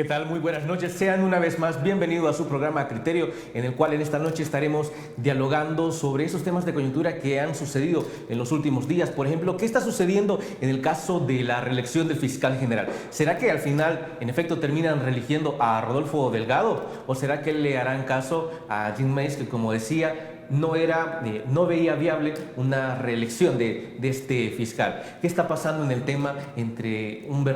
¿Qué tal? Muy buenas noches. Sean una vez más bienvenidos a su programa Criterio, en el cual en esta noche estaremos dialogando sobre esos temas de coyuntura que han sucedido en los últimos días. Por ejemplo, ¿qué está sucediendo en el caso de la reelección del fiscal general? ¿Será que al final, en efecto, terminan reeligiendo a Rodolfo Delgado? ¿O será que le harán caso a Jean Meis, que, como decía, no veía viable una reelección de este fiscal? ¿Qué está pasando en el tema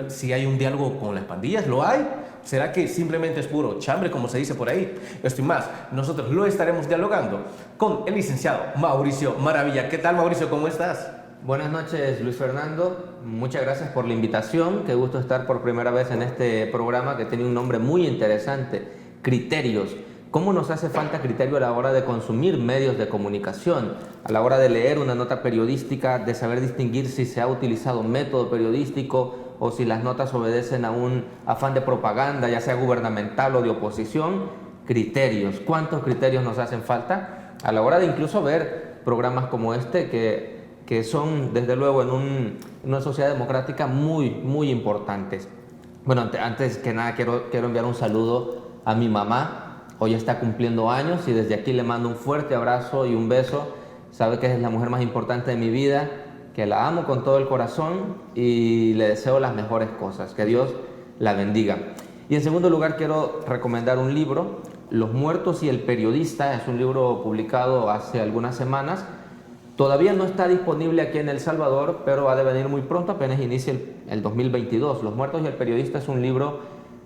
si hay un diálogo con las pandillas? ¿Lo hay? ¿Será que simplemente es puro chambre, como se dice por ahí? Esto y más, nosotros lo estaremos dialogando con el licenciado Mauricio Maravilla. ¿Qué tal, Mauricio? ¿Cómo estás? Buenas noches, Luis Fernando. Muchas gracias por la invitación. Qué gusto estar por primera vez en este programa que tiene un nombre muy interesante, Criterios. ¿Cómo nos hace falta criterio a la hora de consumir medios de comunicación? A la hora de leer una nota periodística, de saber distinguir si se ha utilizado método periodístico o si las notas obedecen a un afán de propaganda, ya sea gubernamental o de oposición. Criterios. ¿Cuántos criterios nos hacen falta? A la hora de incluso ver programas como este que son, desde luego, en una sociedad democrática muy importantes. Bueno, antes que nada quiero enviar un saludo a mi mamá. Hoy está cumpliendo años y desde aquí le mando un fuerte abrazo y un beso. Sabe que es la mujer más importante de mi vida, que la amo con todo el corazón y le deseo las mejores cosas. Que Dios la bendiga. Y en segundo lugar quiero recomendar un libro, Los muertos y el periodista. Es un libro publicado hace algunas semanas. Todavía no está disponible aquí en El Salvador, pero ha de venir muy pronto, apenas inicie el 2022. Los muertos y el periodista es un libro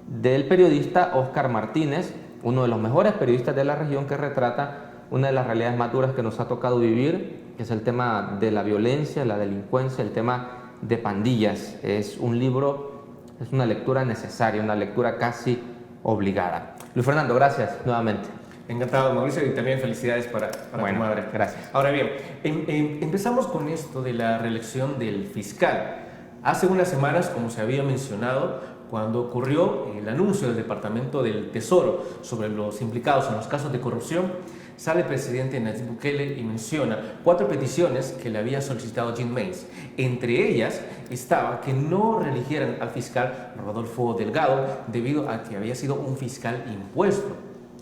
del periodista Óscar Martínez, uno de los mejores periodistas de la región, que retrata una de las realidades más duras que nos ha tocado vivir, que es el tema de la violencia, la delincuencia, el tema de pandillas. Es un libro, es una lectura necesaria, una lectura casi obligada. Luis Fernando, gracias nuevamente. Encantado, Mauricio, y también felicidades para tu madre. Gracias. Ahora bien, empezamos con esto de la reelección del fiscal. Hace unas semanas, como se había mencionado, cuando ocurrió el anuncio del Departamento del Tesoro sobre los implicados en los casos de corrupción, sale el presidente Nayib Bukele y menciona 4 peticiones que le había solicitado Jean Meis. Entre ellas estaba que no reeligieran al fiscal Rodolfo Delgado debido a que había sido un fiscal impuesto.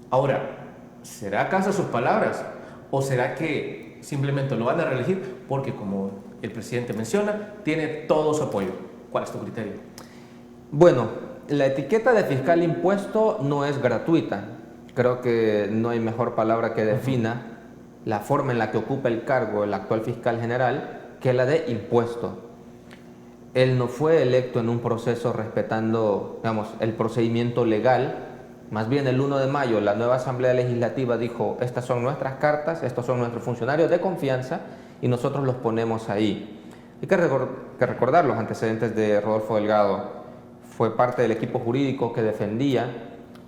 Ahora, ¿será acaso sus palabras o será que simplemente lo van a reelegir porque, como el presidente menciona, tiene todo su apoyo? ¿Cuál es tu criterio? Bueno, la etiqueta de fiscal impuesto no es gratuita. Creo que no hay mejor palabra que defina la forma en la que ocupa el cargo el actual fiscal general que la de impuesto. Él no fue electo en un proceso respetando, digamos, el procedimiento legal. Más bien, el 1 de mayo la nueva Asamblea Legislativa dijo: estas son nuestras cartas, estos son nuestros funcionarios de confianza y nosotros los ponemos ahí. Hay que recordar los antecedentes de Rodolfo Delgado. Fue parte del equipo jurídico que defendía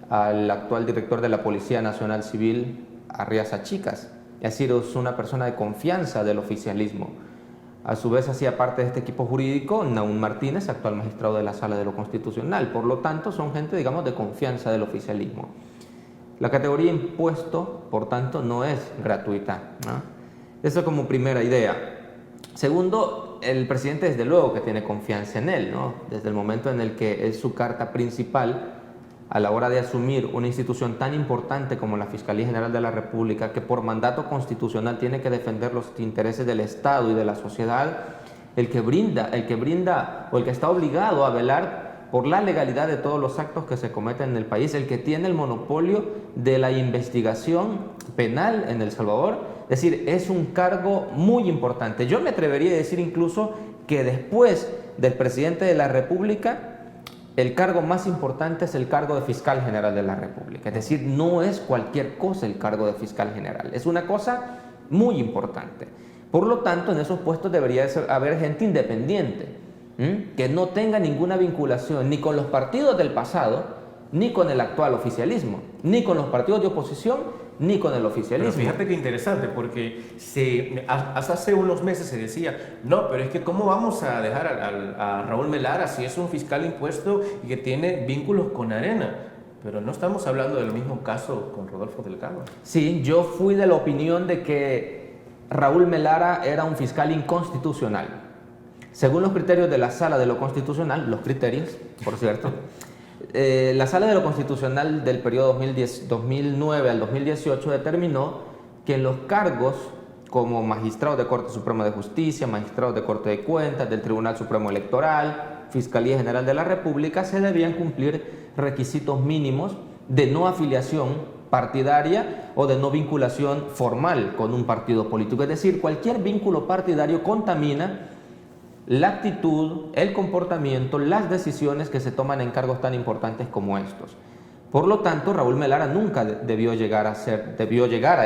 al actual director de la Policía Nacional Civil, Arriaza Chicas. Es decir, es una persona de confianza del oficialismo. A su vez hacía parte de este equipo jurídico Nahum Martínez, actual magistrado de la Sala de lo Constitucional. Por lo tanto, son gente, digamos, de confianza del oficialismo. La categoría impuesto, por tanto, no es gratuita, ¿no? Eso como primera idea. Segundo, el presidente desde luego que tiene confianza en él, ¿no? Desde el momento en el que es su carta principal a la hora de asumir una institución tan importante como la Fiscalía General de la República, que por mandato constitucional tiene que defender los intereses del Estado y de la sociedad, el que brinda o el que está obligado a velar por la legalidad de todos los actos que se cometen en el país, el que tiene el monopolio de la investigación penal en El Salvador. Es decir, es un cargo muy importante. Yo me atrevería a decir incluso que después del presidente de la República, el cargo más importante es el cargo de fiscal general de la República. Es decir, no es cualquier cosa el cargo de fiscal general. Es una cosa muy importante. Por lo tanto, en esos puestos debería haber gente independiente, que no tenga ninguna vinculación ni con los partidos del pasado, ni con el actual oficialismo, ni con los partidos de oposición, ni con el oficialismo. Pero fíjate qué interesante, porque hasta hace unos meses se decía, no, pero es que ¿cómo vamos a dejar a Raúl Melara si es un fiscal impuesto y que tiene vínculos con Arena? Pero no estamos hablando del mismo caso con Rodolfo Delgado. Sí, yo fui de la opinión de que Raúl Melara era un fiscal inconstitucional. Según los criterios de la Sala de lo Constitucional, los criterios, por cierto, La Sala de lo Constitucional del periodo 2009 al 2018 determinó que en los cargos como magistrados de Corte Suprema de Justicia, magistrados de Corte de Cuentas, del Tribunal Supremo Electoral, Fiscalía General de la República, se debían cumplir requisitos mínimos de no afiliación partidaria o de no vinculación formal con un partido político. Es decir, cualquier vínculo partidario contamina la actitud, el comportamiento, las decisiones que se toman en cargos tan importantes como estos. Por lo tanto, Raúl Melara nunca debió llegar a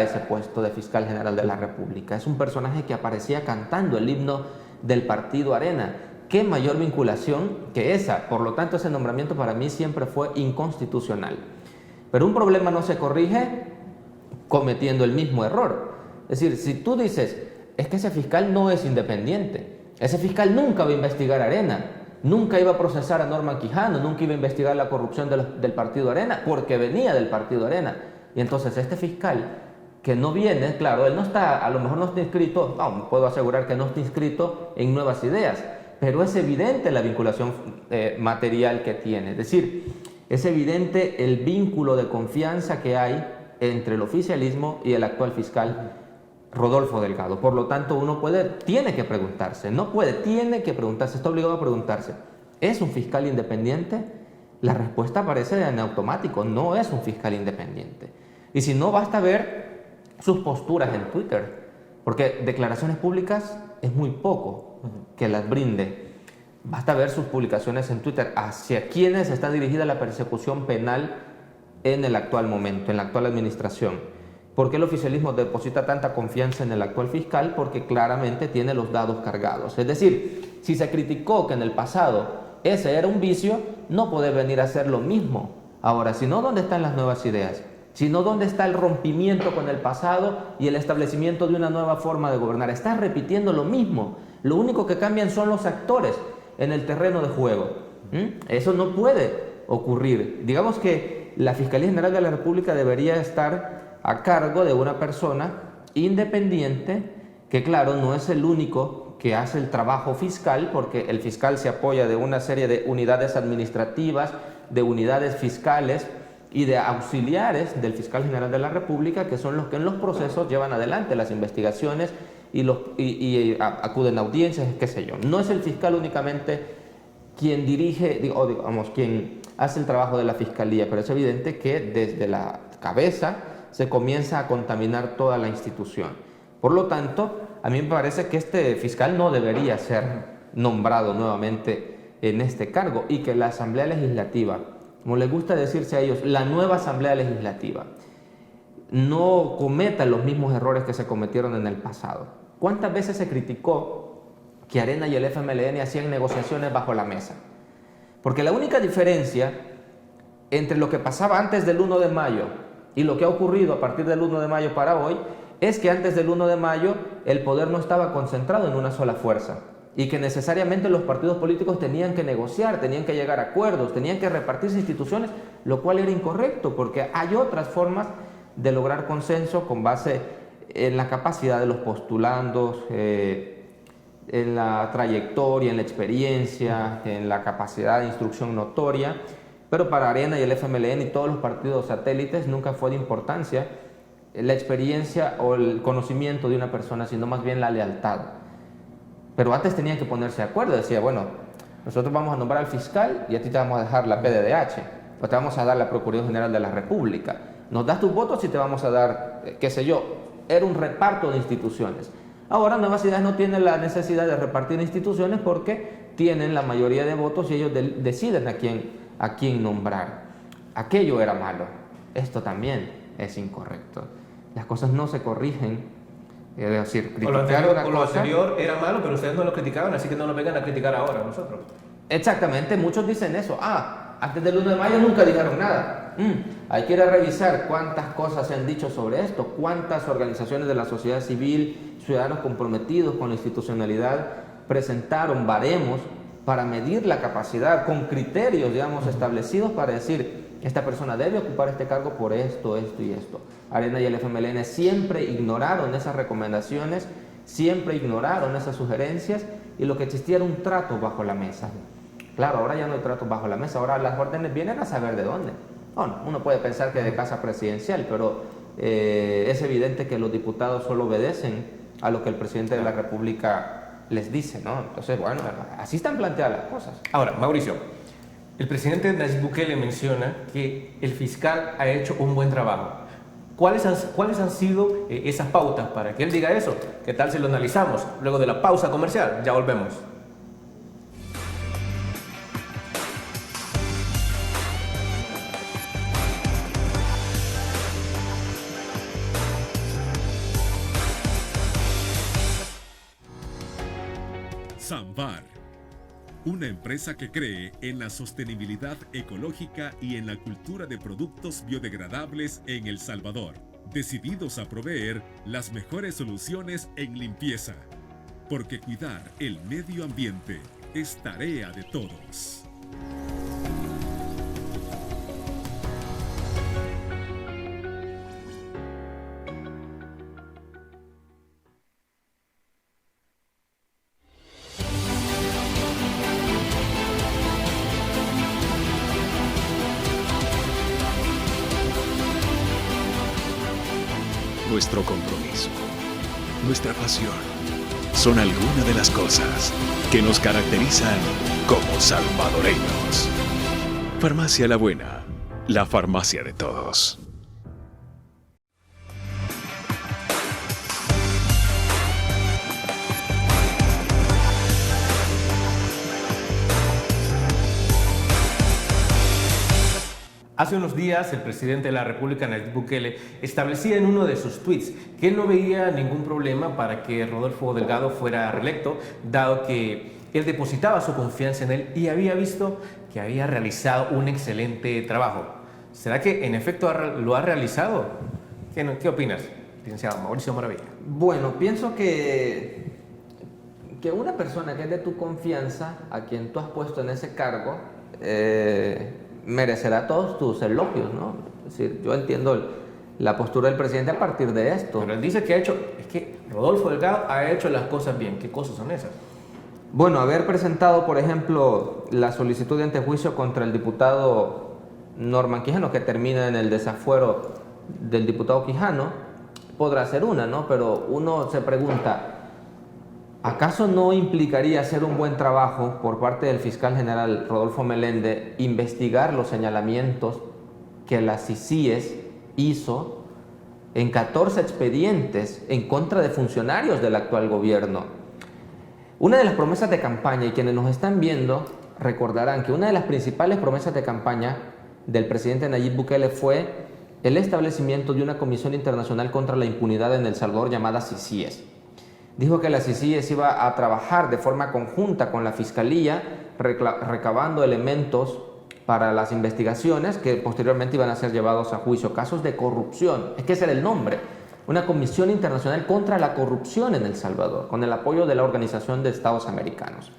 ese puesto de fiscal general de la República. Es un personaje que aparecía cantando el himno del partido Arena. ¿Qué mayor vinculación que esa? Por lo tanto, ese nombramiento para mí siempre fue inconstitucional. Pero un problema no se corrige cometiendo el mismo error. Es decir, si tú dices, es que ese fiscal no es independiente, ese fiscal nunca va a investigar a Arena, nunca iba a procesar a Norman Quijano, nunca iba a investigar la corrupción del partido Arena, porque venía del partido Arena. Y entonces este fiscal que no viene, claro, él no está, a lo mejor no está inscrito, no, puedo asegurar que no está inscrito en Nuevas Ideas, pero es evidente la vinculación material que tiene. Es decir, es evidente el vínculo de confianza que hay entre el oficialismo y el actual fiscal Rodolfo Delgado. Por lo tanto, uno tiene que preguntarse, tiene que preguntarse, está obligado a preguntarse, ¿es un fiscal independiente? La respuesta aparece en automático, no es un fiscal independiente. Y si no, basta ver sus posturas en Twitter, porque declaraciones públicas es muy poco que las brinde. Basta ver sus publicaciones en Twitter, hacia quiénes está dirigida la persecución penal en el actual momento, en la actual administración. ¿Por qué el oficialismo deposita tanta confianza en el actual fiscal? Porque claramente tiene los dados cargados. Es decir, si se criticó que en el pasado ese era un vicio, no puede venir a hacer lo mismo. Ahora, si no, ¿dónde están las nuevas ideas? Si no, ¿dónde está el rompimiento con el pasado y el establecimiento de una nueva forma de gobernar? Está repitiendo lo mismo. Lo único que cambian son los actores en el terreno de juego. Eso no puede ocurrir. Digamos que la Fiscalía General de la República debería estar a cargo de una persona independiente que, claro, no es el único que hace el trabajo fiscal, porque el fiscal se apoya de una serie de unidades administrativas, de unidades fiscales y de auxiliares del fiscal general de la República, que son los que en los procesos llevan adelante las investigaciones y acuden a audiencias, qué sé yo. No es el fiscal únicamente quien dirige, o digamos, quien hace el trabajo de la fiscalía, pero es evidente que desde la cabeza se comienza a contaminar toda la institución. Por lo tanto, a mí me parece que este fiscal no debería ser nombrado nuevamente en este cargo y que la Asamblea Legislativa, como les gusta decirse a ellos, la nueva Asamblea Legislativa, no cometa los mismos errores que se cometieron en el pasado. ¿Cuántas veces se criticó que Arena y el FMLN hacían negociaciones bajo la mesa? Porque la única diferencia entre lo que pasaba antes del 1 de mayo y lo que ha ocurrido a partir del 1 de mayo para hoy es que antes del 1 de mayo el poder no estaba concentrado en una sola fuerza y que necesariamente los partidos políticos tenían que negociar, tenían que llegar a acuerdos, tenían que repartirse instituciones, lo cual era incorrecto porque hay otras formas de lograr consenso con base en la capacidad de los postulandos, en la trayectoria, en la experiencia, en la capacidad de instrucción notoria, pero para Arena y el FMLN y todos los partidos satélites nunca fue de importancia la experiencia o el conocimiento de una persona, sino más bien la lealtad. Pero antes tenían que ponerse de acuerdo, decía, bueno, nosotros vamos a nombrar al fiscal y a ti te vamos a dejar la PDDH, o te vamos a dar la Procuraduría General de la República. Nos das tus votos y te vamos a dar, qué sé yo, era un reparto de instituciones. Ahora Nuevas Ideas no tiene la necesidad de repartir instituciones porque tienen la mayoría de votos y ellos deciden a quién nombrar. Aquello era malo, esto también es incorrecto. Las cosas no se corrigen, es decir, criticar una cosa... Lo anterior era malo, pero ustedes no lo criticaban, así que no nos vengan a criticar ahora nosotros. Exactamente, muchos dicen eso. Antes del 1 de mayo nunca dijeron nada. Hay que ir a revisar cuántas cosas se han dicho sobre esto, cuántas organizaciones de la sociedad civil, ciudadanos comprometidos con la institucionalidad, presentaron baremos para medir la capacidad con criterios, digamos, establecidos para decir, esta persona debe ocupar este cargo por esto, esto y esto. Arena y el FMLN siempre ignoraron esas recomendaciones, siempre ignoraron esas sugerencias y lo que existía era un trato bajo la mesa. Claro, ahora ya no hay tratos bajo la mesa, ahora las órdenes vienen a saber de dónde. Bueno, uno puede pensar que de casa presidencial, pero es evidente que los diputados solo obedecen a lo que el presidente de la República les dice, ¿no? Entonces, bueno, así están planteadas las cosas. Ahora, Mauricio, el presidente Nayib Bukele menciona que el fiscal ha hecho un buen trabajo. ¿Cuáles han sido esas pautas para que él diga eso? ¿Qué tal si lo analizamos luego de la pausa comercial? Ya volvemos. Samvar, una empresa que cree en la sostenibilidad ecológica y en la cultura de productos biodegradables en El Salvador, decididos a proveer las mejores soluciones en limpieza, porque cuidar el medio ambiente es tarea de todos. Nuestro compromiso, nuestra pasión, son algunas de las cosas que nos caracterizan como salvadoreños. Farmacia La Buena, la farmacia de todos. Hace unos días, el presidente de la República, Nayib Bukele, establecía en uno de sus tweets que él no veía ningún problema para que Rodolfo Delgado fuera reelecto, dado que él depositaba su confianza en él y había visto que había realizado un excelente trabajo. ¿Será que en efecto lo ha realizado? ¿Qué opinas, licenciado Mauricio Maravilla? Bueno, pienso que una persona que es de tu confianza, a quien tú has puesto en ese cargo, merecerá todos tus elogios, ¿no? Es decir, yo entiendo la postura del presidente a partir de esto. Pero él dice que es que Rodolfo Delgado ha hecho las cosas bien. ¿Qué cosas son esas? Bueno, haber presentado, por ejemplo, la solicitud de antejuicio contra el diputado Norman Quijano, que termina en el desafuero del diputado Quijano, podrá ser una, ¿no? Pero uno se pregunta, ¿acaso no implicaría hacer un buen trabajo por parte del fiscal general Rodolfo Melende investigar los señalamientos que la CICIES hizo en 14 expedientes en contra de funcionarios del actual gobierno? Una de las promesas de campaña, y quienes nos están viendo recordarán que una de las principales promesas de campaña del presidente Nayib Bukele fue el establecimiento de una comisión internacional contra la impunidad en El Salvador llamada CICIES. Dijo que la CICIES iba a trabajar de forma conjunta con la Fiscalía, recabando elementos para las investigaciones que posteriormente iban a ser llevados a juicio. Casos de corrupción, es que ese era el nombre. Una comisión internacional contra la corrupción en El Salvador, con el apoyo de la Organización de Estados Americanos.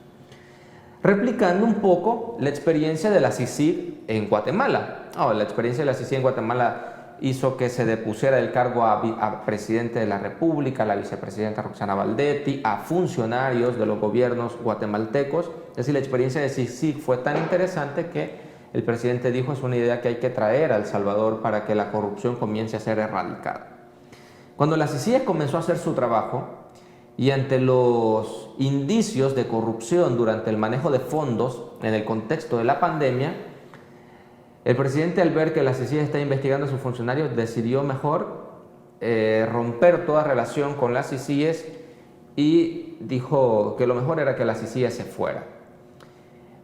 Replicando un poco la experiencia de la CICIG en Guatemala. La experiencia de la CICIG en Guatemala hizo que se depusiera del cargo a presidente de la República, a la vicepresidenta Roxana Valdetti, a funcionarios de los gobiernos guatemaltecos. Es decir, la experiencia de CICIG fue tan interesante que el presidente dijo es una idea que hay que traer a El Salvador para que la corrupción comience a ser erradicada. Cuando la CICIG comenzó a hacer su trabajo y ante los indicios de corrupción durante el manejo de fondos en el contexto de la pandemia, el presidente, al ver que la CICIG está investigando a sus funcionarios, decidió mejor romper toda relación con las CICIGs y dijo que lo mejor era que la CICIG se fuera.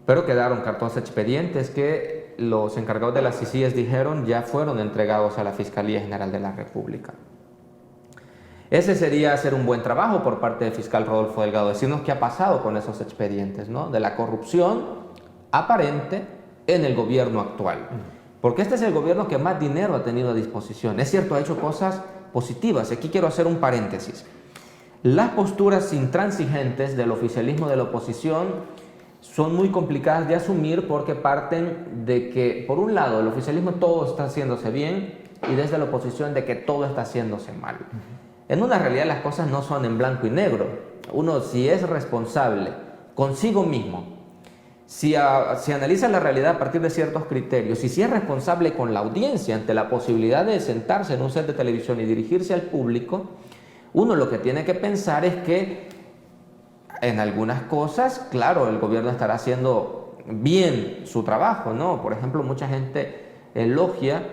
Pero quedaron 14 expedientes que los encargados de las CICIGs dijeron ya fueron entregados a la Fiscalía General de la República. Ese sería hacer un buen trabajo por parte del fiscal Rodolfo Delgado, decirnos qué ha pasado con esos expedientes, ¿no? De la corrupción aparente en el gobierno actual, porque este es el gobierno que más dinero ha tenido a disposición. Es cierto, ha hecho cosas positivas. Aquí quiero hacer un paréntesis. Las posturas intransigentes del oficialismo de la oposición son muy complicadas de asumir porque parten de que, por un lado, el oficialismo todo está haciéndose bien y desde la oposición de que todo está haciéndose mal. En una realidad las cosas no son en blanco y negro. Uno, si es responsable consigo mismo, Si analiza la realidad a partir de ciertos criterios y si es responsable con la audiencia ante la posibilidad de sentarse en un set de televisión y dirigirse al público, uno lo que tiene que pensar es que en algunas cosas, claro, el gobierno estará haciendo bien su trabajo, ¿no? Por ejemplo, mucha gente elogia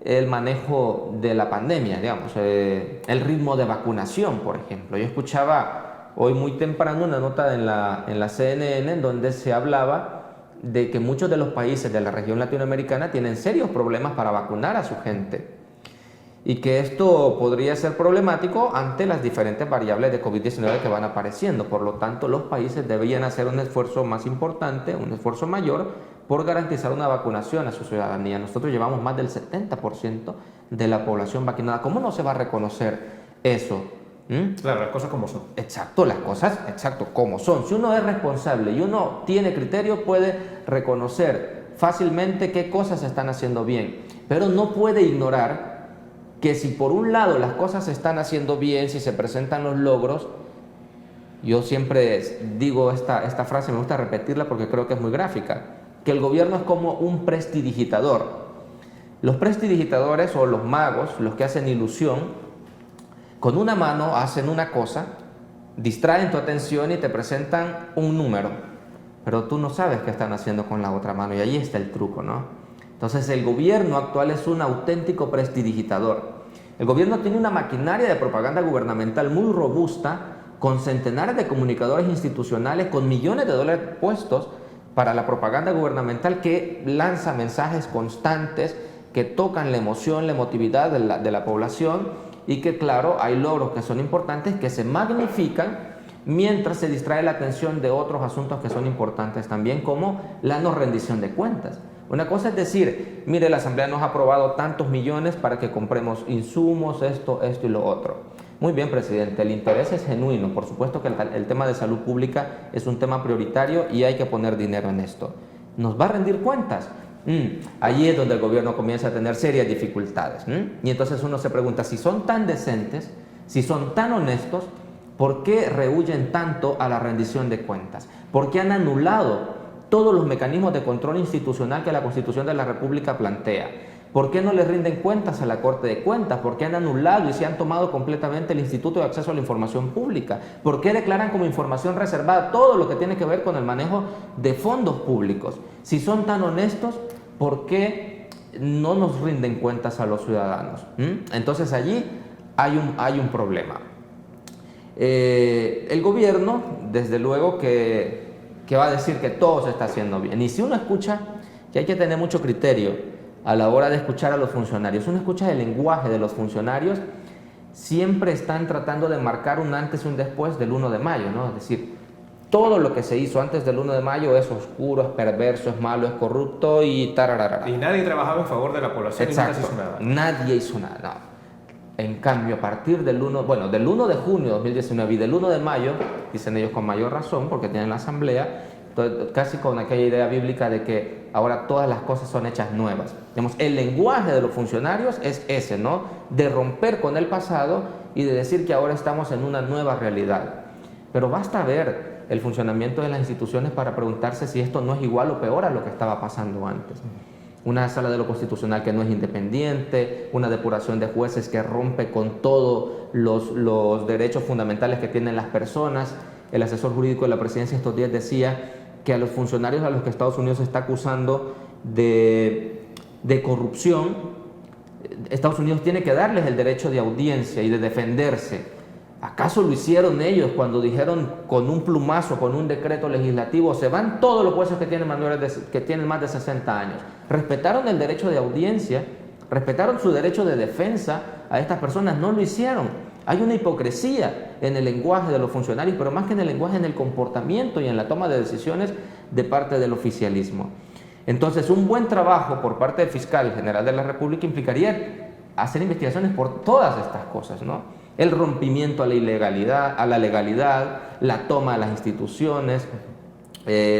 el manejo de la pandemia, digamos, el ritmo de vacunación, por ejemplo. Yo escuchaba hoy muy temprano una nota en la CNN en donde se hablaba de que muchos de los países de la región latinoamericana tienen serios problemas para vacunar a su gente y que esto podría ser problemático ante las diferentes variables de COVID-19 que van apareciendo. Por lo tanto, los países deberían hacer un esfuerzo más importante, un esfuerzo mayor, por garantizar una vacunación a su ciudadanía. Nosotros llevamos más del 70% de la población vacunada. ¿Cómo no se va a reconocer eso? Claro, las cosas como son. Exacto, las cosas, exacto, como son. Si uno es responsable y uno tiene criterio, puede reconocer fácilmente qué cosas se están haciendo bien, pero no puede ignorar que si por un lado las cosas se están haciendo bien, si se presentan los logros, yo siempre digo esta frase, me gusta repetirla porque creo que es muy gráfica, que el gobierno es como un prestidigitador. Los prestidigitadores o los magos, los que hacen ilusión, con una mano hacen una cosa, distraen tu atención y te presentan un número, pero tú no sabes qué están haciendo con la otra mano y ahí está el truco, ¿no? Entonces el gobierno actual es un auténtico prestidigitador. El gobierno tiene una maquinaria de propaganda gubernamental muy robusta, con centenares de comunicadores institucionales, con millones de dólares puestos para la propaganda gubernamental que lanza mensajes constantes que tocan la emoción, la emotividad de la población y que, claro, hay logros que son importantes que se magnifican mientras se distrae la atención de otros asuntos que son importantes también, como la no rendición de cuentas. Una cosa es decir, mire, la Asamblea nos ha aprobado tantos millones para que compremos insumos, esto y lo otro. Muy bien, presidente, el interés es genuino. Por supuesto que el tema de salud pública es un tema prioritario y hay que poner dinero en esto. ¿Nos va a rendir cuentas? Allí es donde el gobierno comienza a tener serias dificultades. Y entonces uno se pregunta, si son tan decentes, si son tan honestos, ¿por qué rehúyen tanto a la rendición de cuentas? ¿Por qué han anulado todos los mecanismos de control institucional que la Constitución de la República plantea? ¿Por qué no le rinden cuentas a la Corte de Cuentas? ¿Por qué han anulado y se han tomado completamente el Instituto de Acceso a la Información Pública? ¿Por qué declaran como información reservada todo lo que tiene que ver con el manejo de fondos públicos? Si son tan honestos, ¿por qué no nos rinden cuentas a los ciudadanos? Entonces allí hay un problema. El gobierno, desde luego que va a decir que todo se está haciendo bien. Y si uno escucha, que hay que tener mucho criterio a la hora de escuchar a los funcionarios, uno escucha el lenguaje de los funcionarios, siempre están tratando de marcar un antes y un después del 1 de mayo, ¿no? Es decir, todo lo que se hizo antes del 1 de mayo es oscuro, es perverso, es malo, es corrupto y tararara. Y nadie trabajaba en favor de la población. Exacto, y nunca se hizo nada. Nadie hizo nada, no. En cambio, a partir del 1 de junio de 2019 y del 1 de mayo, dicen ellos con mayor razón, porque tienen la asamblea, casi con aquella idea bíblica de que ahora todas las cosas son hechas nuevas. Digamos, el lenguaje de los funcionarios es ese, ¿no? De romper con el pasado y de decir que ahora estamos en una nueva realidad. Pero basta ver el funcionamiento de las instituciones para preguntarse si esto no es igual o peor a lo que estaba pasando antes. Una sala de lo constitucional que no es independiente, una depuración de jueces que rompe con todos los derechos fundamentales que tienen las personas. El asesor jurídico de la presidencia estos días decía que a los funcionarios a los que Estados Unidos está acusando de corrupción, Estados Unidos tiene que darles el derecho de audiencia y de defenderse. ¿Acaso lo hicieron ellos cuando dijeron con un plumazo, con un decreto legislativo, se van todos los jueces que tienen más de 60 años? ¿Respetaron el derecho de audiencia? ¿Respetaron su derecho de defensa a estas personas? No lo hicieron. Hay una hipocresía en el lenguaje de los funcionarios, pero más que en el lenguaje, en el comportamiento y en la toma de decisiones de parte del oficialismo. Entonces, un buen trabajo por parte del fiscal general de la República implicaría hacer investigaciones por todas estas cosas, ¿no? El rompimiento a la ilegalidad, a la legalidad, la toma de las instituciones,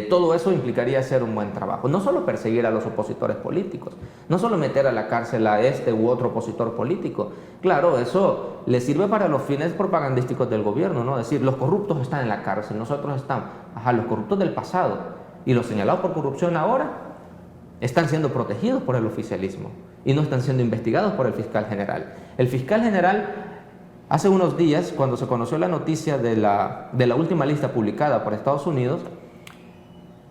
todo eso implicaría hacer un buen trabajo. No solo perseguir a los opositores políticos, no solo meter a la cárcel a este u otro opositor político. Claro, eso le sirve para los fines propagandísticos del gobierno, ¿no? Es decir, los corruptos están en la cárcel, nosotros estamos, los corruptos del pasado. Y los señalados por corrupción ahora están siendo protegidos por el oficialismo y no están siendo investigados por el fiscal general. El fiscal general, hace unos días, cuando se conoció la noticia de la última lista publicada por Estados Unidos,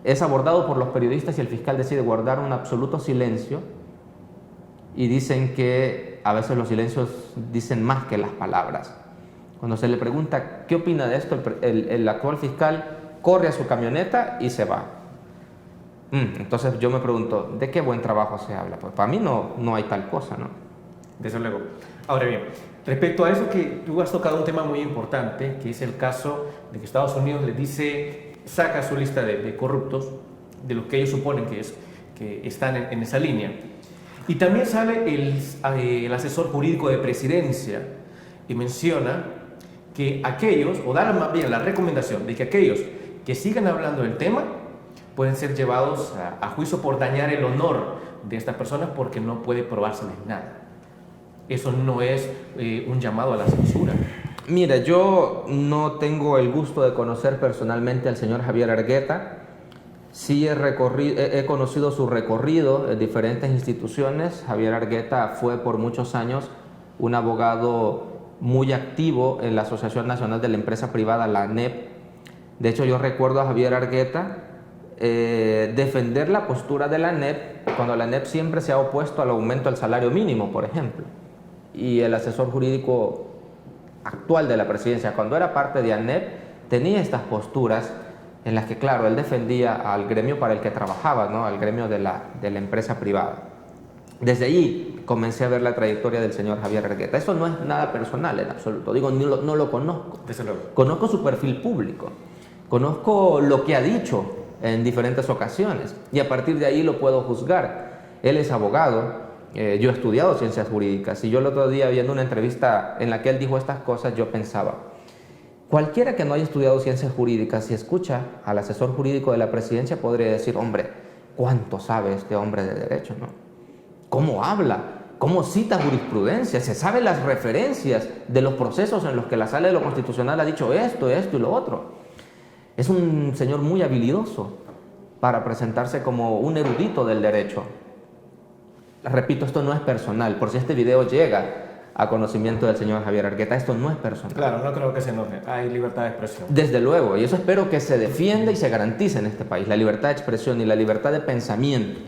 es abordado por los periodistas y el fiscal decide guardar un absoluto silencio, y dicen que a veces los silencios dicen más que las palabras. Cuando se le pregunta qué opina de esto, el actual fiscal corre a su camioneta y se va. Entonces yo me pregunto, ¿de qué buen trabajo se habla? Pues para mí no hay tal cosa, ¿no? Desde luego. Ahora bien, respecto a eso que tú has tocado un tema muy importante, que es el caso de que Estados Unidos le dice, saca su lista de corruptos, de los que ellos suponen que están en esa línea. Y también sale el asesor jurídico de presidencia y menciona que aquellos, o da más bien la recomendación de que aquellos que sigan hablando del tema pueden ser llevados a juicio por dañar el honor de estas personas porque no puede probárseles nada. Eso no es un llamado a la censura. Mira, yo no tengo el gusto de conocer personalmente al señor Javier Argueta. Sí he conocido su recorrido en diferentes instituciones. Javier Argueta fue por muchos años un abogado muy activo en la Asociación Nacional de la Empresa Privada, la ANEP. De hecho, yo recuerdo a Javier Argueta defender la postura de la ANEP cuando la ANEP siempre se ha opuesto al aumento del salario mínimo, por ejemplo. Y el asesor jurídico actual de la presidencia, cuando era parte de ANEP, tenía estas posturas en las que, claro, él defendía al gremio para el que trabajaba, ¿no? Al gremio de la empresa privada. Desde ahí comencé a ver la trayectoria del señor Javier Argueta. Eso no es nada personal en absoluto, digo, no lo conozco. Desde luego. Conozco su perfil público, conozco lo que ha dicho en diferentes ocasiones y a partir de ahí lo puedo juzgar. Él es abogado, yo he estudiado ciencias jurídicas y yo el otro día viendo una entrevista en la que él dijo estas cosas, yo pensaba, cualquiera que no haya estudiado ciencias jurídicas, si escucha al asesor jurídico de la presidencia, podría decir, hombre, ¿cuánto sabe este hombre de derecho, no? ¿Cómo habla? ¿Cómo cita jurisprudencia? ¿Se sabe las referencias de los procesos en los que la Sala de lo Constitucional ha dicho esto y lo otro? Es un señor muy habilidoso para presentarse como un erudito del derecho. Repito, esto no es personal, por si este video llega a conocimiento del señor Javier Argueta, esto no es personal. Claro, no creo que se enoje, hay libertad de expresión. Desde luego, y eso espero que se defienda y se garantice en este país, la libertad de expresión y la libertad de pensamiento.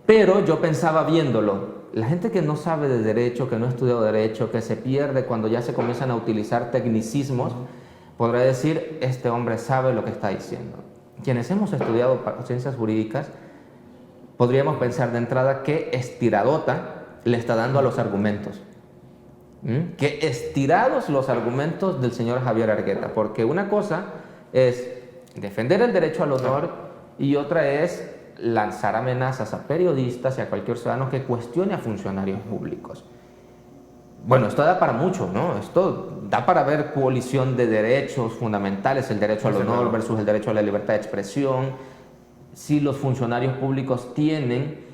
Pero yo pensaba viéndolo, la gente que no sabe de derecho, que no ha estudiado derecho, que se pierde cuando ya se comienzan a utilizar tecnicismos, podrá decir, este hombre sabe lo que está diciendo. Quienes hemos estudiado ciencias jurídicas, podríamos pensar de entrada qué estiradota le está dando a los argumentos. Qué estirados los argumentos del señor Javier Argueta, porque una cosa es defender el derecho al honor y otra es lanzar amenazas a periodistas y a cualquier ciudadano que cuestione a funcionarios públicos. Bueno, esto da para mucho, ¿no? Esto da para ver colisión de derechos fundamentales, el derecho al honor versus el derecho a la libertad de expresión. Si los funcionarios públicos tienen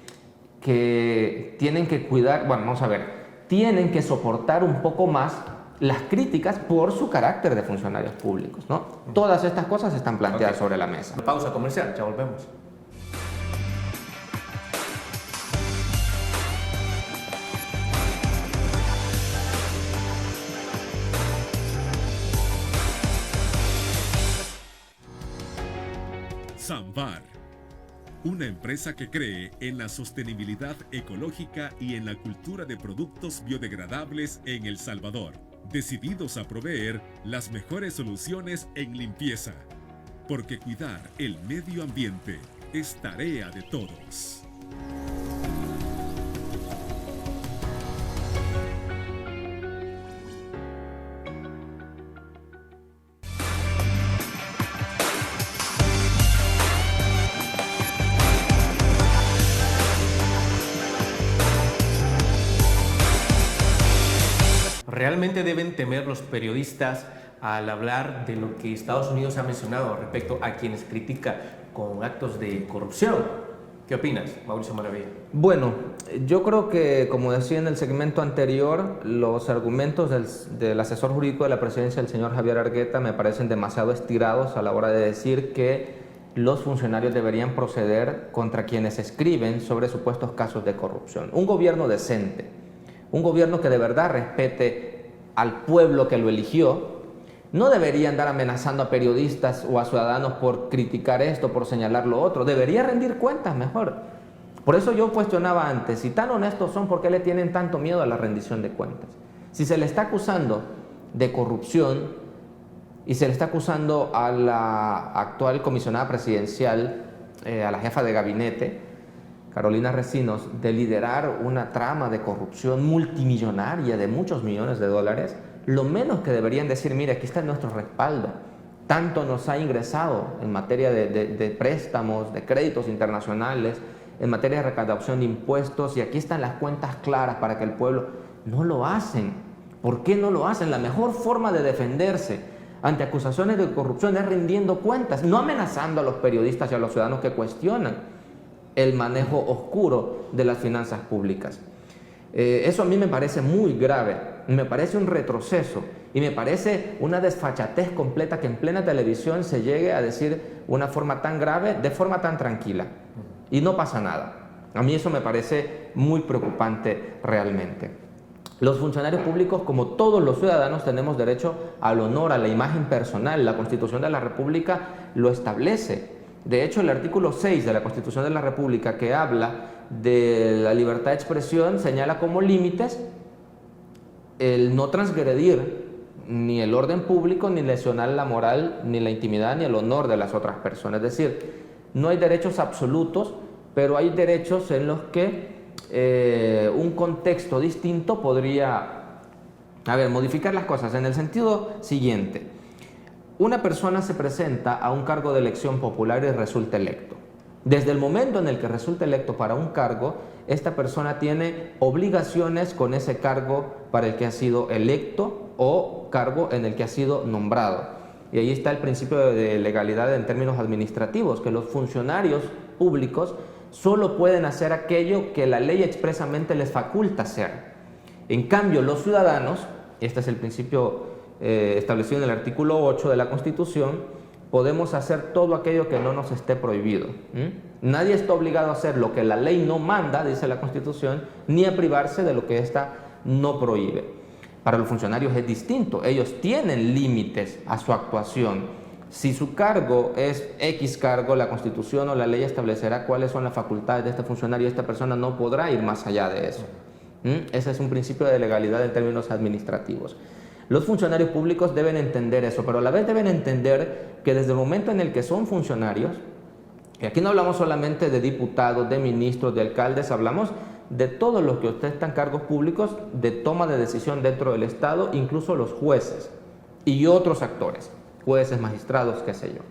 que cuidar, bueno, vamos a ver, tienen que soportar un poco más las críticas por su carácter de funcionarios públicos, ¿no? Todas estas cosas están planteadas sobre la mesa. Pausa comercial, ya volvemos. Samvar, una empresa que cree en la sostenibilidad ecológica y en la cultura de productos biodegradables en El Salvador, decididos a proveer las mejores soluciones en limpieza, porque cuidar el medio ambiente es tarea de todos. ¿Realmente deben temer los periodistas al hablar de lo que Estados Unidos ha mencionado respecto a quienes critica con actos de corrupción? ¿Qué opinas, Mauricio Maravilla? Bueno, yo creo que, como decía en el segmento anterior, los argumentos del asesor jurídico de la presidencia, el señor Javier Argueta, me parecen demasiado estirados a la hora de decir que los funcionarios deberían proceder contra quienes escriben sobre supuestos casos de corrupción. Un gobierno decente, un gobierno que de verdad respete al pueblo que lo eligió, no debería andar amenazando a periodistas o a ciudadanos por criticar esto, por señalar lo otro. Debería rendir cuentas mejor. Por eso yo cuestionaba antes, si tan honestos son, ¿por qué le tienen tanto miedo a la rendición de cuentas? Si se le está acusando de corrupción y se le está acusando a la actual comisionada presidencial, a la jefa de gabinete, Carolina Resinos, de liderar una trama de corrupción multimillonaria de muchos millones de dólares, lo menos que deberían decir, mire, aquí está nuestro respaldo, tanto nos ha ingresado en materia de préstamos, de créditos internacionales, en materia de recaudación de impuestos, y aquí están las cuentas claras para que el pueblo... No lo hacen. ¿Por qué no lo hacen? La mejor forma de defenderse ante acusaciones de corrupción es rindiendo cuentas, no amenazando a los periodistas y a los ciudadanos que cuestionan el manejo oscuro de las finanzas públicas. Eso a mí me parece muy grave, me parece un retroceso y me parece una desfachatez completa que en plena televisión se llegue a decir una forma tan grave de forma tan tranquila y no pasa nada. A mí eso me parece muy preocupante realmente. Los funcionarios públicos, como todos los ciudadanos, tenemos derecho al honor, a la imagen personal. La Constitución de la República lo establece. De hecho, el artículo 6 de la Constitución de la República, que habla de la libertad de expresión, señala como límites el no transgredir ni el orden público, ni lesionar la moral, ni la intimidad, ni el honor de las otras personas. Es decir, no hay derechos absolutos, pero hay derechos en los que un contexto distinto podría, modificar las cosas en el sentido siguiente. Una persona se presenta a un cargo de elección popular y resulta electo. Desde el momento en el que resulta electo para un cargo, esta persona tiene obligaciones con ese cargo para el que ha sido electo o cargo en el que ha sido nombrado. Y ahí está el principio de legalidad en términos administrativos, que los funcionarios públicos solo pueden hacer aquello que la ley expresamente les faculta hacer. En cambio, los ciudadanos, este es el principio establecido en el artículo 8 de la Constitución, podemos hacer todo aquello que no nos esté prohibido. Nadie está obligado a hacer lo que la ley no manda, dice la Constitución, ni a privarse de lo que ésta no prohíbe. Para los funcionarios es distinto, ellos tienen límites a su actuación. Si su cargo es X cargo, la Constitución o la ley establecerá cuáles son las facultades de este funcionario y esta persona no podrá ir más allá de eso. Ese es un principio de legalidad en términos administrativos. Los funcionarios públicos deben entender eso, pero a la vez deben entender que desde el momento en el que son funcionarios, y aquí no hablamos solamente de diputados, de ministros, de alcaldes, hablamos de todos los que ostentan cargos públicos de toma de decisión dentro del Estado, incluso los jueces y otros actores. Jueces, magistrados, qué sé yo,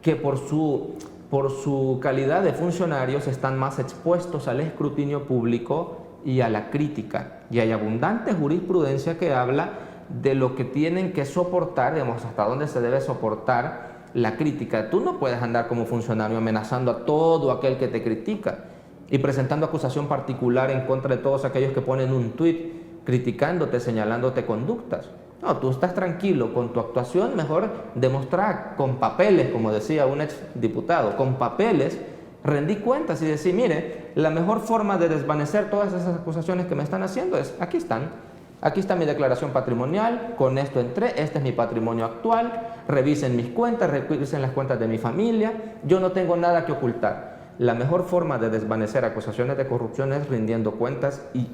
que por su calidad de funcionarios están más expuestos al escrutinio público y a la crítica. Y hay abundante jurisprudencia que habla de lo que tienen que soportar, digamos, hasta dónde se debe soportar la crítica. Tú no puedes andar como funcionario amenazando a todo aquel que te critica y presentando acusación particular en contra de todos aquellos que ponen un tuit criticándote, señalándote conductas. No, tú estás tranquilo con tu actuación, mejor demostrar con papeles, como decía un ex diputado, con papeles, rendí cuentas y decir, mire, la mejor forma de desvanecer todas esas acusaciones que me están haciendo es, aquí está mi declaración patrimonial, con esto entré, este es mi patrimonio actual, revisen mis cuentas, revisen las cuentas de mi familia, yo no tengo nada que ocultar. La mejor forma de desvanecer acusaciones de corrupción es rindiendo cuentas y,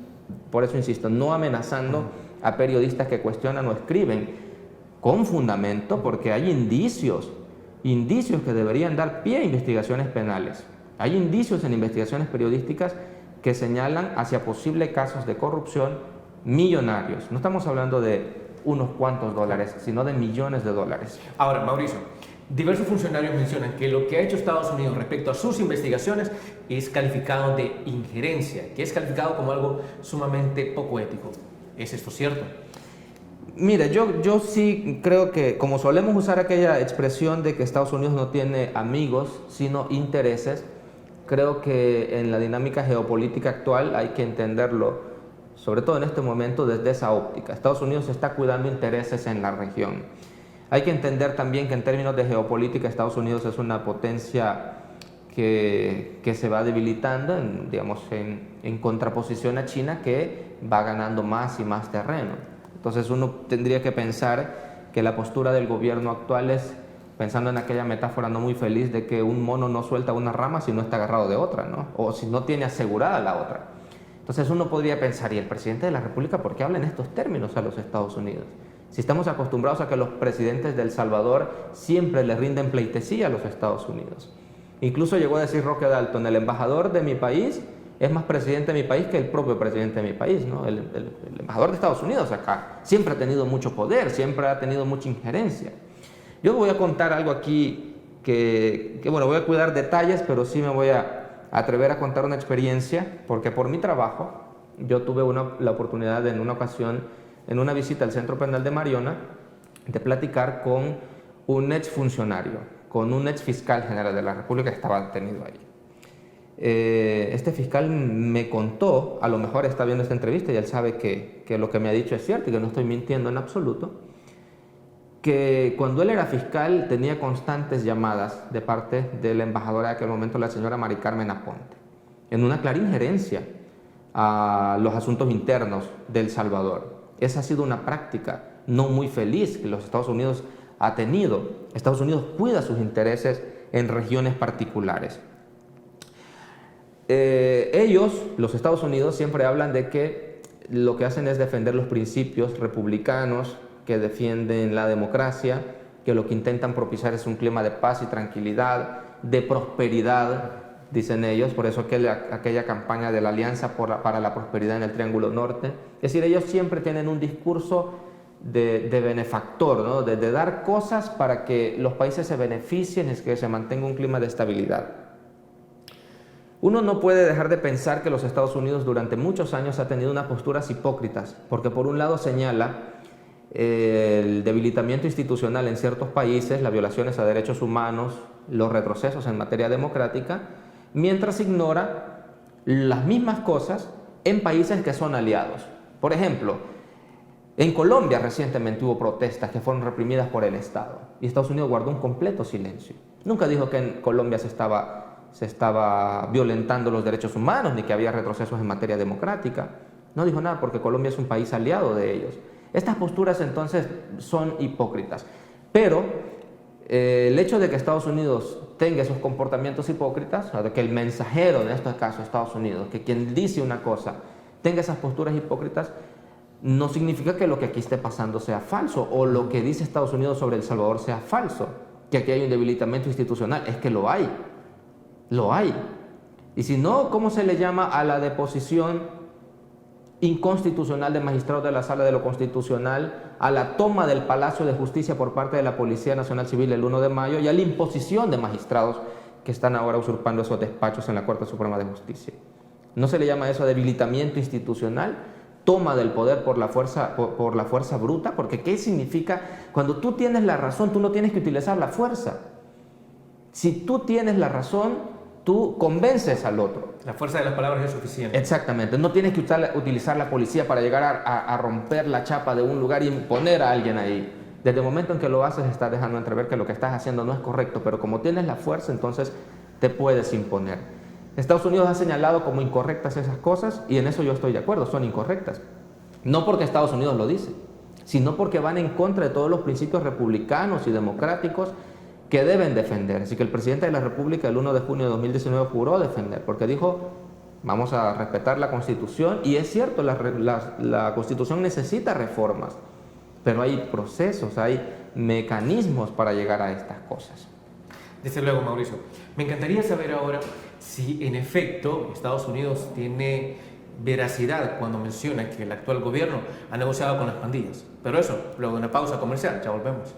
por eso insisto, no amenazando a periodistas que cuestionan o escriben con fundamento, porque hay indicios que deberían dar pie a investigaciones penales. Hay indicios en investigaciones periodísticas que señalan hacia posibles casos de corrupción millonarios. No estamos hablando de unos cuantos dólares, sino de millones de dólares. Ahora, Mauricio, diversos funcionarios mencionan que lo que ha hecho Estados Unidos respecto a sus investigaciones es calificado de injerencia, que es calificado como algo sumamente poco ético. ¿Es esto cierto? Mire, yo sí creo que, como solemos usar aquella expresión de que Estados Unidos no tiene amigos, sino intereses, creo que en la dinámica geopolítica actual hay que entenderlo, sobre todo en este momento, desde esa óptica. Estados Unidos está cuidando intereses en la región. Hay que entender también que en términos de geopolítica Estados Unidos es una potencia que se va debilitando en contraposición a China, que va ganando más y más terreno. Entonces uno tendría que pensar que la postura del gobierno actual es, pensando en aquella metáfora no muy feliz de que un mono no suelta una rama si no está agarrado de otra, ¿no? O si no tiene asegurada la otra. Entonces uno podría pensar, ¿y el presidente de la República por qué habla en estos términos a los Estados Unidos? Si estamos acostumbrados a que los presidentes de El Salvador siempre le rinden pleitesía a los Estados Unidos. Incluso llegó a decir Roque Dalton, el embajador de mi país es más presidente de mi país que el propio presidente de mi país, ¿no? El embajador de Estados Unidos acá siempre ha tenido mucho poder, siempre ha tenido mucha injerencia. Yo voy a contar algo aquí que bueno, voy a cuidar detalles, pero sí me voy a atrever a contar una experiencia, porque por mi trabajo yo tuve la oportunidad en una ocasión, en una visita al Centro Penal de Mariona, de platicar con un exfuncionario, con un exfiscal general de la República que estaba detenido ahí. Este fiscal me contó, a lo mejor está viendo esta entrevista y él sabe que lo que me ha dicho es cierto y que no estoy mintiendo en absoluto, que cuando él era fiscal tenía constantes llamadas de parte de la embajadora de aquel momento, la señora Mari Carmen Aponte, en una clara injerencia a los asuntos internos de El Salvador. Esa ha sido una práctica no muy feliz que los Estados Unidos ha tenido. Estados Unidos cuida sus intereses en regiones particulares. Ellos, los Estados Unidos, siempre hablan de que lo que hacen es defender los principios republicanos, que defienden la democracia, que lo que intentan propiciar es un clima de paz y tranquilidad, de prosperidad, dicen ellos, por eso aquella campaña de la Alianza para la Prosperidad en el Triángulo Norte. Es decir, ellos siempre tienen un discurso de benefactor, ¿no? de dar cosas para que los países se beneficien, es que se mantenga un clima de estabilidad. Uno no puede dejar de pensar que los Estados Unidos durante muchos años ha tenido unas posturas hipócritas, porque por un lado señala el debilitamiento institucional en ciertos países, las violaciones a derechos humanos, los retrocesos en materia democrática, mientras ignora las mismas cosas en países que son aliados. Por ejemplo, en Colombia recientemente hubo protestas que fueron reprimidas por el Estado y Estados Unidos guardó un completo silencio. Nunca dijo que en Colombia se estaba violentando los derechos humanos ni que había retrocesos en materia democrática. No dijo nada porque Colombia es un país aliado de ellos. Estas posturas entonces son hipócritas, pero el hecho de que Estados Unidos tenga esos comportamientos hipócritas, o de que el mensajero, en este caso Estados Unidos, que quien dice una cosa, tenga esas posturas hipócritas, no significa que lo que aquí esté pasando sea falso, o lo que dice Estados Unidos sobre El Salvador sea falso, que aquí hay un debilitamiento institucional. Es que lo hay, lo hay. Y si no, ¿cómo se le llama a la deposición inconstitucional de magistrados de la Sala de lo Constitucional, a la toma del Palacio de Justicia por parte de la Policía Nacional Civil el 1 de mayo y a la imposición de magistrados que están ahora usurpando esos despachos en la Corte Suprema de Justicia? ¿No se le llama eso debilitamiento institucional? Toma del poder por la fuerza bruta, porque ¿qué significa? Cuando tú tienes la razón, tú no tienes que utilizar la fuerza. Si tú tienes la razón, tú convences al otro. La fuerza de las palabras es suficiente. Exactamente, no tienes que utilizar la policía para llegar a romper la chapa de un lugar y imponer a alguien ahí. Desde el momento en que lo haces, estás dejando entrever que lo que estás haciendo no es correcto, pero como tienes la fuerza, entonces te puedes imponer. Estados Unidos ha señalado como incorrectas esas cosas y en eso yo estoy de acuerdo, son incorrectas. No porque Estados Unidos lo dice, sino porque van en contra de todos los principios republicanos y democráticos que deben defender. Así que el presidente de la República el 1 de junio de 2019 juró defender, porque dijo, vamos a respetar la Constitución, y es cierto, la Constitución necesita reformas, pero hay procesos, hay mecanismos para llegar a estas cosas. Desde luego, Mauricio. Me encantaría saber ahora si en efecto Estados Unidos tiene veracidad cuando menciona que el actual gobierno ha negociado con las pandillas. Pero eso, luego de una pausa comercial, ya volvemos.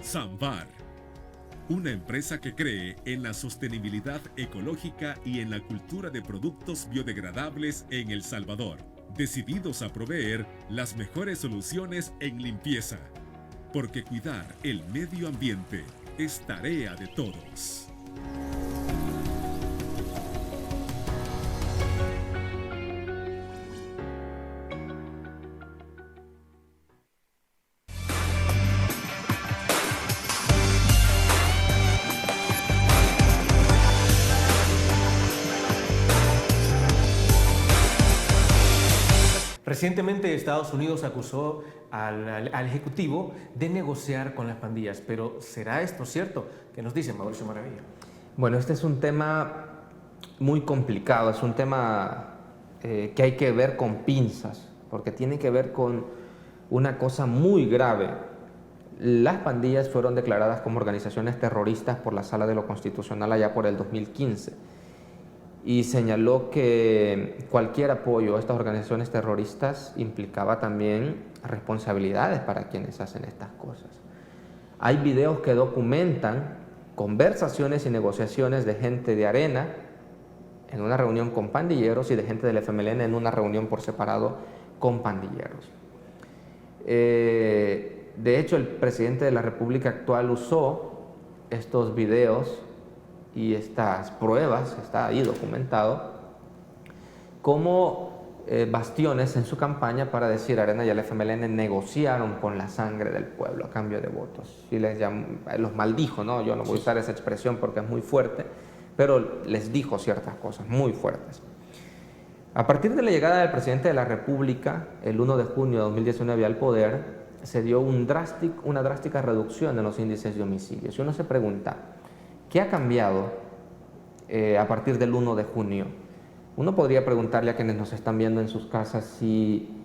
Samvar, una empresa que cree en la sostenibilidad ecológica y en la cultura de productos biodegradables en El Salvador, decididos a proveer las mejores soluciones en limpieza, porque cuidar el medio ambiente es tarea de todos. Recientemente Estados Unidos acusó al Ejecutivo de negociar con las pandillas, pero ¿será esto cierto? ¿Qué nos dice Mauricio Maravilla? Bueno, este es un tema muy complicado, es un tema que hay que ver con pinzas, porque tiene que ver con una cosa muy grave. Las pandillas fueron declaradas como organizaciones terroristas por la Sala de lo Constitucional allá por el 2015 y señaló que cualquier apoyo a estas organizaciones terroristas implicaba también responsabilidades para quienes hacen estas cosas. Hay videos que documentan conversaciones y negociaciones de gente de Arena en una reunión con pandilleros y de gente del FMLN en una reunión por separado con pandilleros. De hecho, el presidente de la República actual usó estos videos y estas pruebas, está ahí documentado, como bastiones en su campaña para decir Arena y el FMLN negociaron con la sangre del pueblo a cambio de votos. Y los maldijo, ¿no? Yo no voy a usar esa expresión porque es muy fuerte, pero les dijo ciertas cosas muy fuertes. A partir de la llegada del presidente de la República, el 1 de junio de 2019 al poder, se dio una drástica reducción en los índices de homicidios. Y uno se pregunta, ¿qué ha cambiado a partir del 1 de junio? Uno podría preguntarle a quienes nos están viendo en sus casas si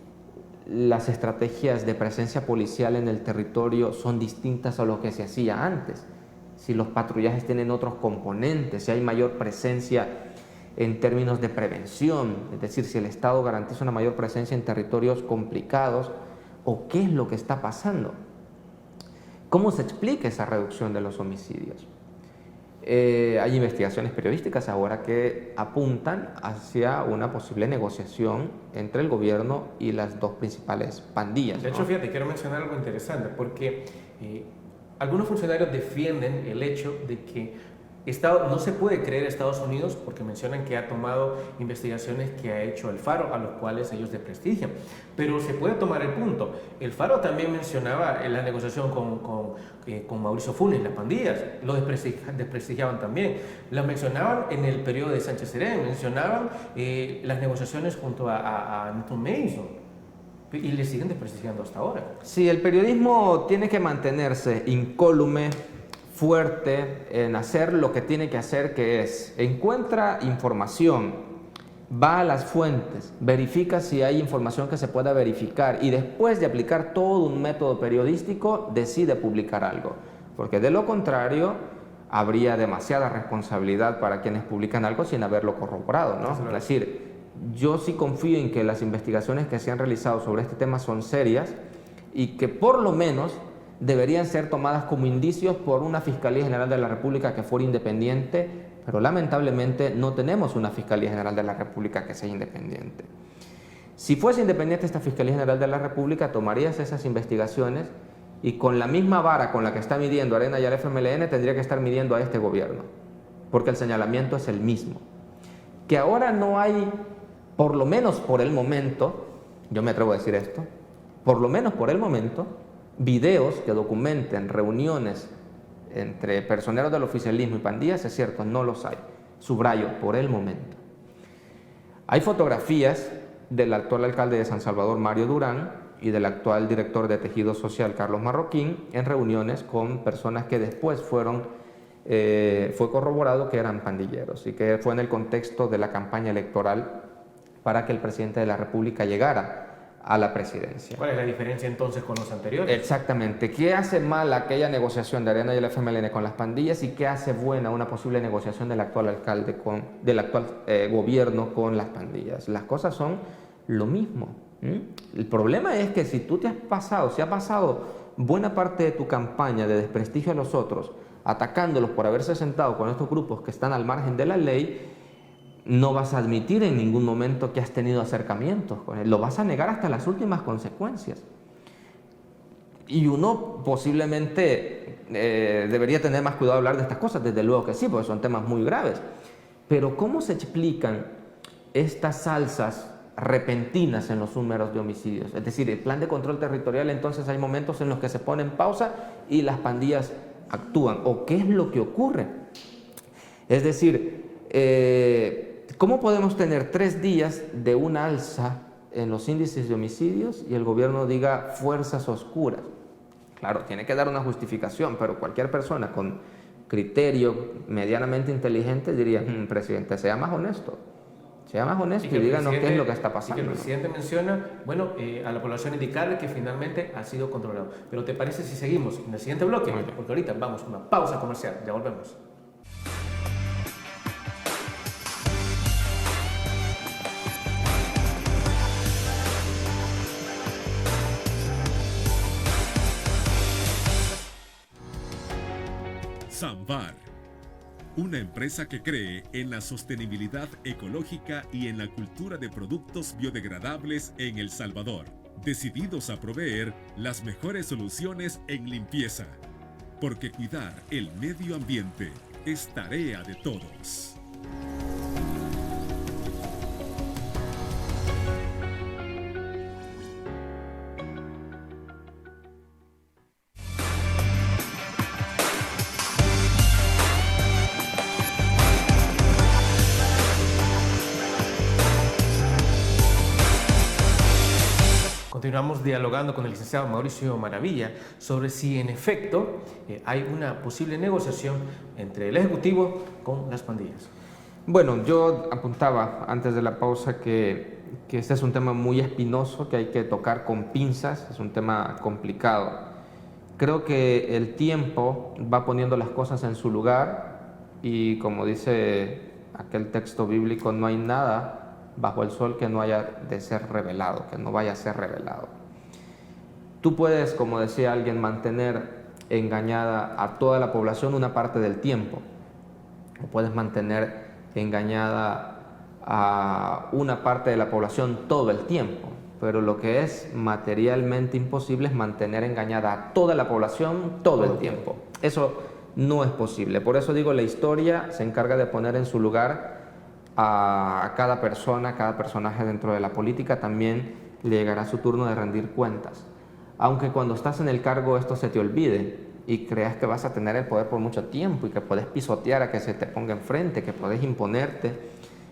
las estrategias de presencia policial en el territorio son distintas a lo que se hacía antes, si los patrullajes tienen otros componentes, si hay mayor presencia en términos de prevención, es decir, si el Estado garantiza una mayor presencia en territorios complicados, o qué es lo que está pasando. ¿Cómo se explica esa reducción de los homicidios? Hay investigaciones periodísticas ahora que apuntan hacia una posible negociación entre el gobierno y las dos principales pandillas, De hecho, fíjate, quiero mencionar algo interesante, porque algunos funcionarios defienden el hecho de que no se puede creer a Estados Unidos porque mencionan que ha tomado investigaciones que ha hecho el Faro, a los cuales ellos desprestigian. Pero se puede tomar el punto. El Faro también mencionaba en la negociación con Mauricio Funes, las pandillas, lo desprestigiaban también. Las mencionaban en el periodo de Sánchez Serén, mencionaban las negociaciones junto a Newton Mason. Y le siguen desprestigiando hasta ahora. Sí, el periodismo tiene que mantenerse incólume, fuerte, en hacer lo que tiene que hacer, que es encuentra información, va a las fuentes, verifica si hay información que se pueda verificar y después de aplicar todo un método periodístico decide publicar algo, porque de lo contrario habría demasiada responsabilidad para quienes publican algo sin haberlo corroborado, ¿no? Es decir, yo sí confío en que las investigaciones que se han realizado sobre este tema son serias y que por lo menos deberían ser tomadas como indicios por una Fiscalía General de la República que fuera independiente, pero lamentablemente no tenemos una Fiscalía General de la República que sea independiente. Si fuese independiente esta Fiscalía General de la República, tomarías esas investigaciones y con la misma vara con la que está midiendo Arena y al FMLN tendría que estar midiendo a este gobierno, porque el señalamiento es el mismo. Que ahora no hay, por lo menos por el momento, yo me atrevo a decir esto, por lo menos por el momento, videos que documenten reuniones entre personeros del oficialismo y pandillas, es cierto, no los hay. Subrayo, por el momento. Hay fotografías del actual alcalde de San Salvador, Mario Durán, y del actual director de Tejido Social, Carlos Marroquín, en reuniones con personas que después fue corroborado que eran pandilleros y que fue en el contexto de la campaña electoral para que el presidente de la República llegara a la presidencia. ¿Cuál es la diferencia entonces con los anteriores? Exactamente. ¿Qué hace mal aquella negociación de Arena y el FMLN con las pandillas y qué hace buena una posible negociación del actual alcalde del actual gobierno con las pandillas? Las cosas son lo mismo. El problema es que si tú si ha pasado buena parte de tu campaña de desprestigio a los otros, atacándolos por haberse sentado con estos grupos que están al margen de la ley, no vas a admitir en ningún momento que has tenido acercamientos con él, lo vas a negar hasta las últimas consecuencias. Y uno posiblemente debería tener más cuidado de hablar de estas cosas, desde luego que sí, porque son temas muy graves. Pero ¿cómo se explican estas alzas repentinas en los números de homicidios? Es decir, el plan de control territorial, entonces hay momentos en los que se pone en pausa y las pandillas actúan. ¿O qué es lo que ocurre? Es decir, ¿cómo podemos tener 3 días de una alza en los índices de homicidios y el gobierno diga fuerzas oscuras? Claro, tiene que dar una justificación, pero cualquier persona con criterio medianamente inteligente diría, presidente, sea más honesto. Sea más honesto y díganos qué es lo que está pasando. Y que el presidente menciona, bueno, a la población indicarle que finalmente ha sido controlado. Pero ¿te parece si seguimos en el siguiente bloque? Porque ahorita vamos a una pausa comercial, ya volvemos. Samvar, una empresa que cree en la sostenibilidad ecológica y en la cultura de productos biodegradables en El Salvador, decididos a proveer las mejores soluciones en limpieza, porque cuidar el medio ambiente es tarea de todos. Continuamos dialogando con el licenciado Mauricio Maravilla sobre si en efecto hay una posible negociación entre el Ejecutivo con las pandillas. Bueno, yo apuntaba antes de la pausa que este es un tema muy espinoso, que hay que tocar con pinzas, es un tema complicado. Creo que el tiempo va poniendo las cosas en su lugar y, como dice aquel texto bíblico, no hay nada bajo el sol que no haya de ser revelado, que no vaya a ser revelado. Tú puedes, como decía alguien, mantener engañada a toda la población una parte del tiempo, o puedes mantener engañada a una parte de la población todo el tiempo, pero lo que es materialmente imposible es mantener engañada a toda la población todo el tiempo. Eso no es posible. Por eso digo, la historia se encarga de poner en su lugar a cada persona, cada personaje dentro de la política. También le llegará su turno de rendir cuentas. Aunque cuando estás en el cargo esto se te olvide y creas que vas a tener el poder por mucho tiempo y que puedes pisotear a que se te ponga enfrente, que puedes imponerte,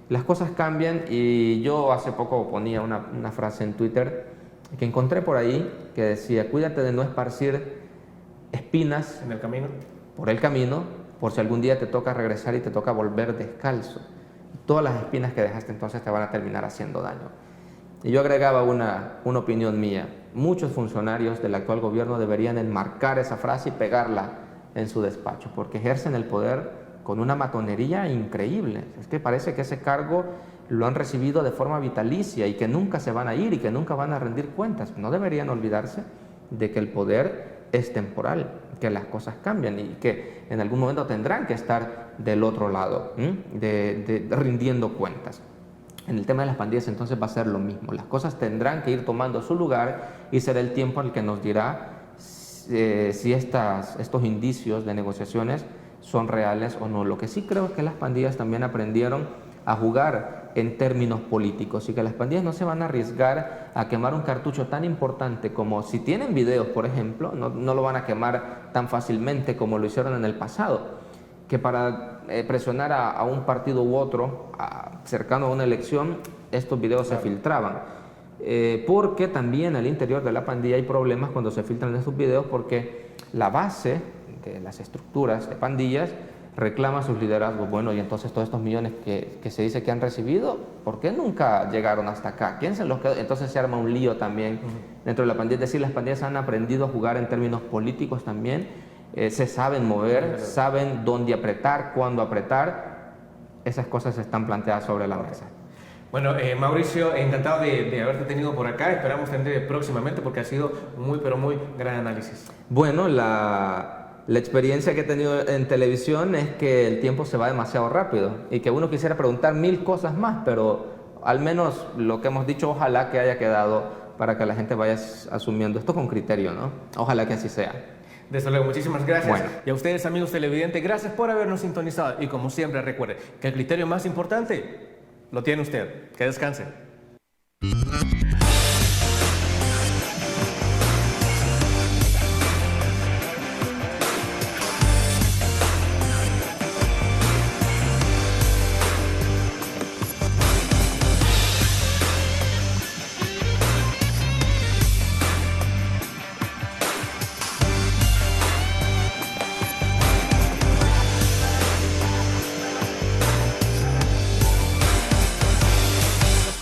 las cosas cambian. Y yo hace poco ponía una frase en Twitter que encontré por ahí que decía: cuídate de no esparcir espinas en el camino, por si algún día te toca regresar y te toca volver descalzo. Todas las espinas que dejaste entonces te van a terminar haciendo daño. Y yo agregaba una opinión mía. Muchos funcionarios del actual gobierno deberían enmarcar esa frase y pegarla en su despacho, porque ejercen el poder con una matonería increíble. Es que parece que ese cargo lo han recibido de forma vitalicia y que nunca se van a ir y que nunca van a rendir cuentas. No deberían olvidarse de que el poder es temporal, que las cosas cambian y que en algún momento tendrán que estar del otro lado, rindiendo cuentas. En el tema de las pandillas entonces va a ser lo mismo. Las cosas tendrán que ir tomando su lugar y será el tiempo el que nos dirá si estos indicios de negociaciones son reales o no. Lo que sí creo es que las pandillas también aprendieron a jugar en términos políticos y que las pandillas no se van a arriesgar a quemar un cartucho tan importante como, si tienen videos, por ejemplo, no lo van a quemar tan fácilmente como lo hicieron en el pasado, que para presionar a un partido u otro cercano a una elección, estos videos se filtraban. Porque también al interior de la pandilla hay problemas cuando se filtran estos videos, porque la base de las estructuras de pandillas reclama sus liderazgos. Bueno, y entonces todos estos millones que se dice que han recibido, ¿por qué nunca llegaron hasta acá? ¿Quién se los quedó? Entonces se arma un lío también dentro de la pandilla. Es decir, las pandillas han aprendido a jugar en términos políticos también. Se saben mover, saben dónde apretar, cuándo apretar. Esas cosas están planteadas sobre la mesa. Bueno, Mauricio, encantado de haberte tenido por acá. Esperamos tenerte próximamente porque ha sido muy, pero muy gran análisis. Bueno, la experiencia que he tenido en televisión es que el tiempo se va demasiado rápido y que uno quisiera preguntar 1000 cosas más, pero al menos lo que hemos dicho, ojalá que haya quedado para que la gente vaya asumiendo esto con criterio, ¿no? Ojalá que así sea. Desde luego, muchísimas gracias. Bueno. Y a ustedes, amigos televidentes, gracias por habernos sintonizado. Y como siempre, recuerden que el criterio más importante lo tiene usted. Que descanse.